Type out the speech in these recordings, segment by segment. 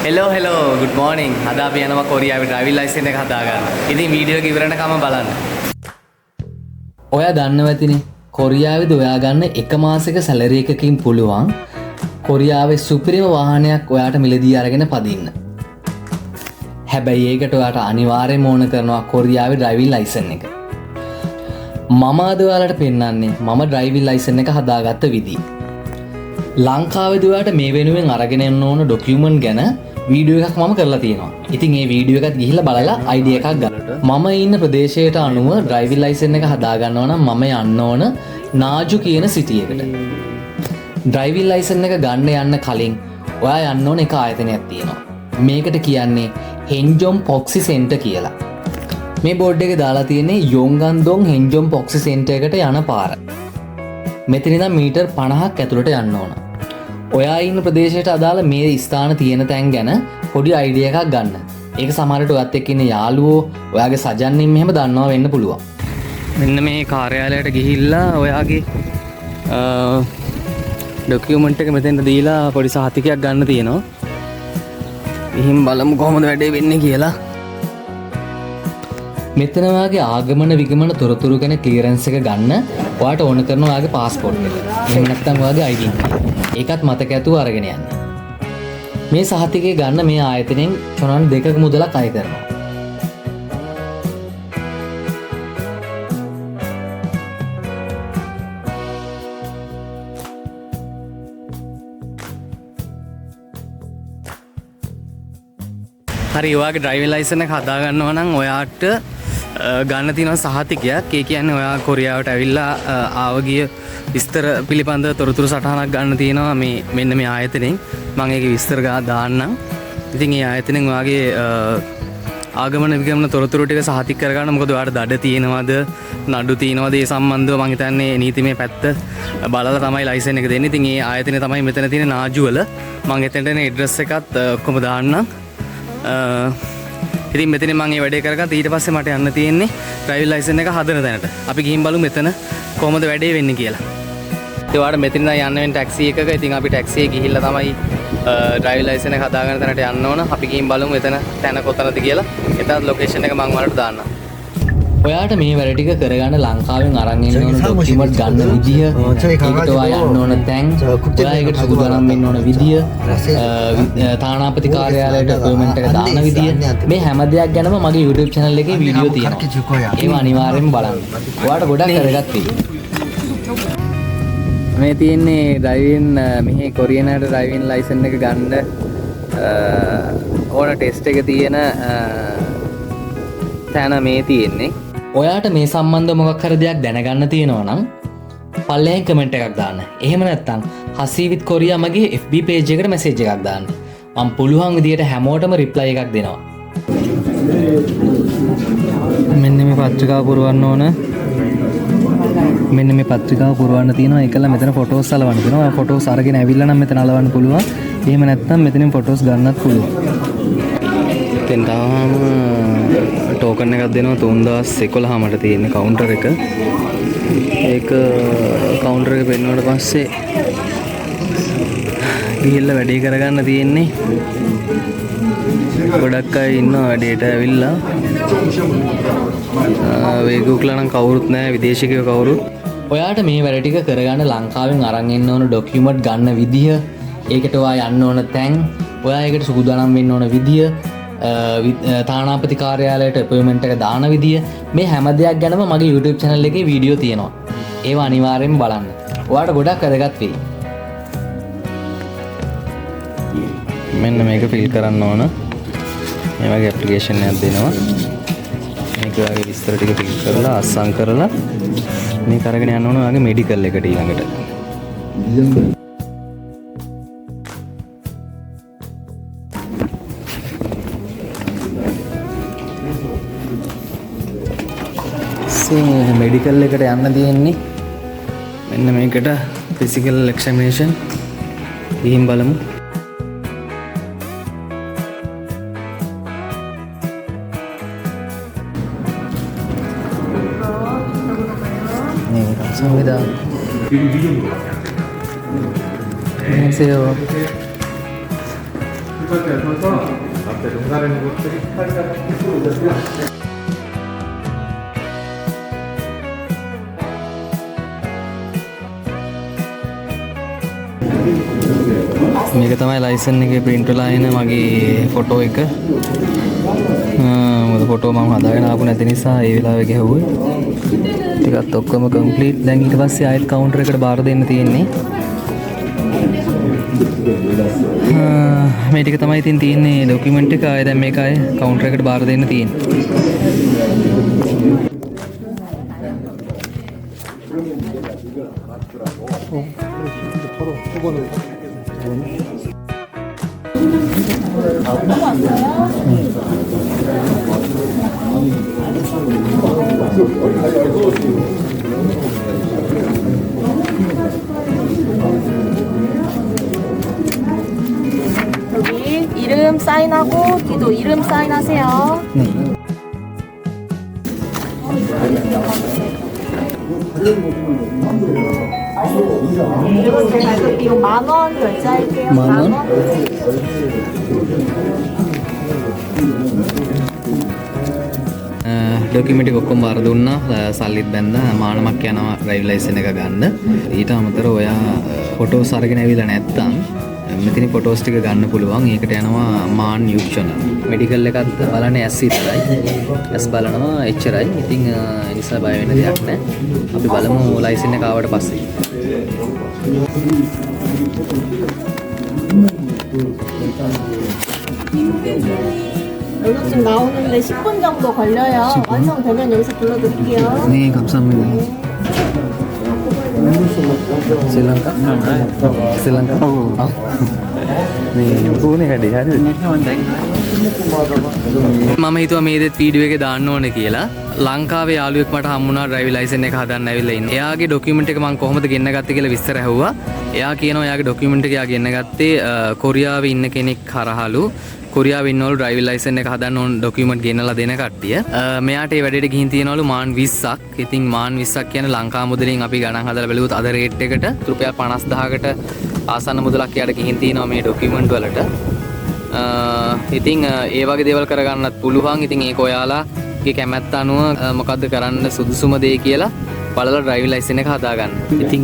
hello good morning. අද අපි යනවා කොරියාවේ ඩ්‍රයිවිං ලයිසන් එක හදා ගන්න. ඉතින් වීඩියෝ එක ඉවරනකම බලන්න. ඔයා දන්නව ඇතිනේ කොරියාවේද ඔයා ගන්න එක මාසෙක සැලරි එකකින් පුළුවන් කොරියාවේ සුපිරිම වාහනයක් ඔයාට මිලදී අරගෙන පදින්න. හැබැයි ඒකට ඔයාට අනිවාර්යයෙන්ම ඕන කරනවා කොරියාවේ ඩ්‍රයිවිං ලයිසන් එක. මම අද ඔයාලට පෙන්නන්නේ මම ඩ්‍රයිවිං ලයිසන් එක හදාගත්ත විදිහ. ලංකාවේදී ඔයාට මේ වෙනුවෙන් අරගෙන එන්න ඕන ඩොකියුමන්ට් ගැන වීඩියෝ එකක් මම කරලා තියෙනවා. ඉතින් ඒ වීඩියෝ එකත් ගිහිල්ලා බලලා ID එකක් ගන්න. මම ඉන්න ප්‍රදේශයට අනුව ඩ්‍රයිවිං ලයිසන් එක හදා ගන්නවා නම් මම යන්න ඕන නාජු කියන සිටි එකට. ඩ්‍රයිවිං ලයිසන් එක ගන්න යන්න කලින් ඔයා යන්න ඕන එක ආයතනයක් තියෙනවා. මේකට කියන්නේ හෙන්ජොම් පොක්සි සෙන්ටර් කියලා. මේ බෝඩ් එකේ දාලා තියෙන්නේ යොන්ගන්දොන් හෙන්ජොම් පොක්සි සෙන්ටර් එකට යන පාර. මෙතන ඉඳන් මීටර් 50ක් ඇතුළට යන්න ඕන. ඔයා ඉන්න ප්‍රදේශයට අදාළ මේ ස්ථාන තියෙන තැන් ගැන පොඩි අයිඩියා එකක් ගන්න. ඒක සමහරට ඔයත් එක්ක ඉන්න යාළුවෝ ඔයාගේ සජන්නින් මෙහෙම දන්නවා වෙන්න පුළුවන්. මෙන්න මේ කාර්යාලයට ගිහිල්ලා ඔයාගේ ඩොකියුමන්ට් එක මෙතෙන්ට දීලා පොඩි සහතිකයක් ගන්න තියෙනවා. ඉහින් බලමු කොහොමද වැඩේ වෙන්නේ කියලා. මෙතන ඔයාගේ ආගමන විගමන තොරතුරු ගැන ක්ලියරන්ස් එක ගන්න ඔයාට ඕන කරන ඔයාගේ පාස්පෝර්ට් එක. එහෙම නැත්නම් ඔයාගේ ID එක. ඒකත් මතක ඇතුව අරගෙන යන්න. මේ සහතිකය ගන්න මේ ආයතනයෙන් චොනන් 2ක මුදලක් අය කරනවා. හරි ඔයාගේ ඩ්‍රයිවිං ලයිසන් එක හදා ගන්නවා නම් ඔයාට ගන්න තියෙනවා සහතිකයක්. ඒ කියන්නේ ඔයා කොරියාවට ඇවිල්ලා ආවගිය විස්තර පිළිබඳ තොරතුරු සටහනක් ගන්න තියෙනවා මේ මෙන්න මේ ආයතනයෙන්. මම ඒකේ විස්තර දාන්නම්. ඉතින් මේ ආයතනයෙන් ඔයාගේ ආගමන විගමන තොරතුරු ටික සහතික කරගන්න. මොකද ඔයාට දඩ තියෙනවද නඩු තියෙනවද ඒ සම්බන්ධව මම හිතන්නේ නීතිමය පැත්ත බලලා තමයි ලයිසන් එක දෙන්නේ. ඉතින් මේ ආයතනය තමයි මෙතන තියෙන නාජු වල. මම එතනට එන ඇඩ්‍රස් එකත් ඔක්කොම දාන්නම්. ඉතින් මෙතන මම මේ වැඩේ කරගත්තා. ඊට පස්සේ මට යන්න තියෙන්නේ ඩ්‍රයිවිං ලයිසන් එක හදන තැනට. අපි ගිහින් බලමු මෙතන කොහොමද වැඩේ වෙන්නේ කියලා. ඉතින් ඔයාලට මෙතන ඉඳන් යන්න වෙන ටැක්සි එකක. ඉතින් අපි ටැක්සි එකේ ගිහිල්ලා තමයි ඩ්‍රයිවිං ලයිසන් එක හදාගන්න තැනට යන්න ඕන. අපි ගිහින් බලමු එතන තැන කොතනද කියලා. එතනත් ලොකේෂන් එක මම ඔයාලට දාන්නම්. ඔයාට මේ වැඩ ටික කරගන්න ලංකාවෙන් අරන් එන්න ඕන ඩොකියුමන්ට් ගන්න විදිය, ඒකට ඔයා යන්න ඕන තැන්, ඔයා ඒකට සුදුසුකම් වෙන්න ඕන විදිය, තානාපති කාර්යාලයට අපොයින්ට්මන්ට් එක දාන විදිය, මේ හැම දෙයක් ගැනම මගේ YouTube channel එකේ වීඩියෝ තියෙනවා. ඒවා අනිවාර්යෙන්ම බලන්න. ඔයාට ගොඩක් වැදගත් වෙයි. මේ තියෙන්නේ ඩ්‍රයිවිං මෙහි කොරියානට ඩ්‍රයිවිං ලයිසන් එක ගන්න ඕන ටෙස්ට් එක තියෙන තැන මේ තියෙන්නේ. ඔයාට මේ සම්බන්ධ මොකක් හරි දෙයක් දැනගන්න තියෙනවා නම් පල්ලෙහෙන් කමෙන්ට් එකක් දාන්න. එහෙම නැත්නම් හසීවිත් කොරියා මගේ FB page එකට මැසේජ් එකක් දාන්න. මම පුළුවන් විදියට හැමෝටම රිප්ලයි එකක් දෙනවා. මෙන්න මේ පත්‍රිකාව පුරවන්න ඕන. මෙන්න මේ පත්‍රිකාව පුරවන්න තියෙනවා. ඒකල මෙතන ෆොටෝස් අලවන්න තියෙනවා. ෆොටෝස් අරගෙන ඇවිල්ලා නම් මෙතන අලවන්න පුළුවන්. එහෙම නැත්නම් මෙතනින් ෆොටෝස් ගන්නත් පුළුවන්. දැන් තාම ටෝකන් එකක් දෙනවා 3011 මට තියෙන්නේ කවුන්ටර් එක. ඒක කවුන්ටර් එක පෙන්නුවට පස්සේ ගිහිල්ලා වැඩේ කරගන්න තියෙන්නේ. ගොඩක් අය ඉන්නවා වැඩේට ඇවිල්ලා. වේගුක්ලා නම් කවුරුත් නැහැ, විදේශිකයෝ කවුරුත්. ඔයාට මේ වැඩ ටික කරගන්න ලංකාවෙන් අරන් එන්න ඕන ඩොකියුමන්ට් ගන්න විදිය, ඒකට ඔයා යන්න ඕන තැන්, ඔයා ඒකට සුදුසුකම් වෙන්න ඕන විදිය, තානාපති කාර්යාලයට අපොයින්ට්මන්ට් එක දාන විදිය, මේ හැම දෙයක් ගැනම මගේ YouTube channel එකේ වීඩියෝ තියෙනවා. ඒවා අනිවාර්යෙන්ම බලන්න. ඔයාට ගොඩක් වැදගත් වෙයි. මෙන්න මේක ෆිල් කරන්න ඕන. මේ වගේ ඇප්ලිකේෂන් එකක් දෙනවා. මේක වගේ විස්තර ටික ෆිල් කරලා අස්සම් කරලා මේක අරගෙන යන්න ඕන ඔයාගේ මෙඩිකල් එකට ඊළඟට. මෙඩිකල් එකට යන්න තියෙන්නේ. මෙන්න මේකට ෆිසිකල් එක්සැමිනේෂන් ගිහින් බලමු. 네, 감사합니다. 안녕하세요. මේක තමයි ලයිසන් එකේ print වෙලා එන මගේ ෆොටෝ එක. මොකද ෆොටෝ මම හදාගෙන ආපු නැති නිසා ඒ වෙලාවේ ගැහුවේ. ටිකත් ඔක්කොම complete. දැන් ඊට පස්සේ ආයෙත් counter එකට බාර දෙන්න තියෙන්නේ. මේ ටික තමයි ඉතින් තියෙන්නේ document එක. ආයෙ දැන් මේක ආයෙ counter එකට බාර දෙන්න තියෙන්නේ. 여기 이름 사인하고 뒤도 이름 사인하세요. 이거 10,000원 결제할게요. 10,000원? ඩොකියුමන්ට් එක ඔක්කොම බාර දුන්නා. සල්ලිත් බැන්දා. මානමක් යනවා ඩ්‍රයිවිං ලයිසන් එක ගන්න. ඊට අමතරව ඔයා ෆොටෝස් අරගෙන ඇවිල්ලා නැත්තම් මෙතන ෆොටෝස් ටික ගන්න පුළුවන්. ඒකට යනවා මාන් යුක්ෂණ. මෙඩිකල් එකත් බලන්නේ ඇස් විතරයි. ඇස් බලනවා එච්චරයි. ඉතින් ඒ නිසා බය වෙන්න දෙයක් නැහැ. අපි බලමු ලයිසන් එක ආවට පස්සේ. 면허증 나오는데 10분 정도 걸려요. 완성되면 여기서 불러드릴게요. 네, 감사합니다. ශ්‍රී ලංකා මේ පුනේ හැටි හරිද මම හිතුවා මේ දෙත් වීඩියෝ එකේ දාන්න ඕනේ කියලා. ලංකාවේ යාළුවෙක් මට හම්බුණා ඩ්‍රයිවිං ලයිසන් එක හදන්න ඇවිල්ලා ඉන්නේ. එයාගේ ඩොකියුමන්ට් එක මම කොහොමද ගෙන්න ගත්තේ කියලා විස්තර ඇහුවා. එයා කියනවා එයාගේ ඩොකියුමන්ට් එක එයා ගෙන්න ගත්තේ කොරියාවේ ඉන්න කෙනෙක් හරහලු. කොරියාවේ ඉන්නවලු ඩ්‍රයිවිං ලයිසන් එක හදන්න ඕන ඩොකියුමන්ට් ගෙන්නලා දෙන කට්ටිය. මෙයාට ඒ වැඩේට ගිහින් තියනවලු මාන් 20ක්. ඉතින් මාන් 20ක් කියන්නේ ලංකා මුදලින් අපි ගණන් හදලා බැලුවොත් අද රේට් එකට රුපියල් 50000කට ආසන්න මුදලක් එයාට ගිහින් තියනවා මේ ඩොකියුමන්ට් වලට. ඉතින් ඒ වගේ දේවල් කරගන්නත් පුළුවන්. ඉතින් ඒක ඔයාලාගේ කැමැත්ත අනුව මොකද්ද කරන්න සුදුසුම දේ කියලා බලලා ඩ්‍රයිවිං ලයිසන් එක හදාගන්න. ඉතින්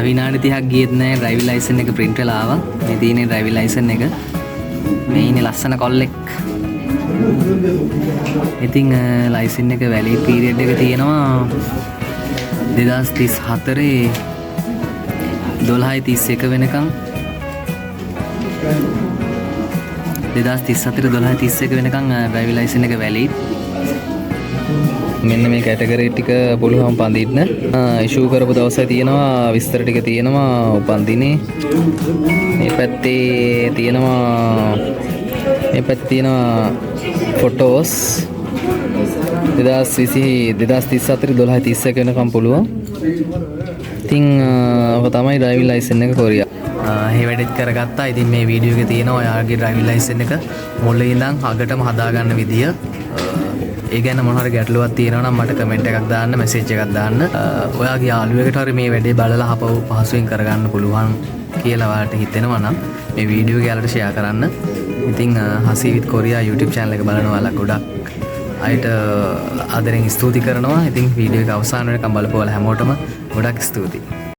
විනාඩි 30ක් ගියෙත් නෑ ඩ්‍රයිවිං ලයිසන් එක print වෙලා ආවා. මේ තියෙන්නේ ඩ්‍රයිවිං ලයිසන් එක. මේ ඉන්නේ ලස්සන කොල්ලෙක්. ඉතින් ලයිසන් එක වැලිඩ් පීරියඩ් එක තියෙනවා 2034 12:31 වෙනකන් 2034 12:31 වෙනකන් ඩ්‍රයිවිං ලයිසන් එක වැලිඩ්. මෙන්න මේ කැටගරි ටික පුළුවන් පඳින්න. ඉෂුව කරපු දවසේ තියෙනවා විස්තර ටික තියෙනවා උපන්දිනේ. මේ පැත්තේ තියෙනවා ෆොටෝස් 2034 12:31 වෙනකම් පුළුවන්. ඉතින් ඔක තමයි ඩ්‍රයිවිං ලයිසන් එක කොරියා. මේ වැඩේත් කරගත්තා. ඉතින් මේ වීඩියෝ එකේ තියෙනවා ඔයාගේ ඩ්‍රයිවිං ලයිසන් එක මුලින් ඉඳන් අගටම හදාගන්න විදිය. ඒ ගැන මොන හරි ගැටලුවක් තියෙනවා නම් මට කමෙන්ට් එකක් දාන්න, මැසේජ් එකක් දාන්න. ඔයාගේ යාළුවෙකුට හරි මේ වැඩේ බලලා ආපහු පහසුවෙන් කරගන්න පුළුවන් කියලා ඔයාලට හිතෙනවා නම් මේ වීඩියෝ එක යාළුවට ෂෙයා කරන්න. ඉතින් හසී විත් කොරියා YouTube channel එක බලන ඔයාලා ගොඩක් අයට ආදරෙන් ස්තුති කරනවා. ඉතින් වීඩියෝ එක අවසාන වෙනකම් බලපුවාලා හැමෝටම ගොඩක් ස්තුතියි.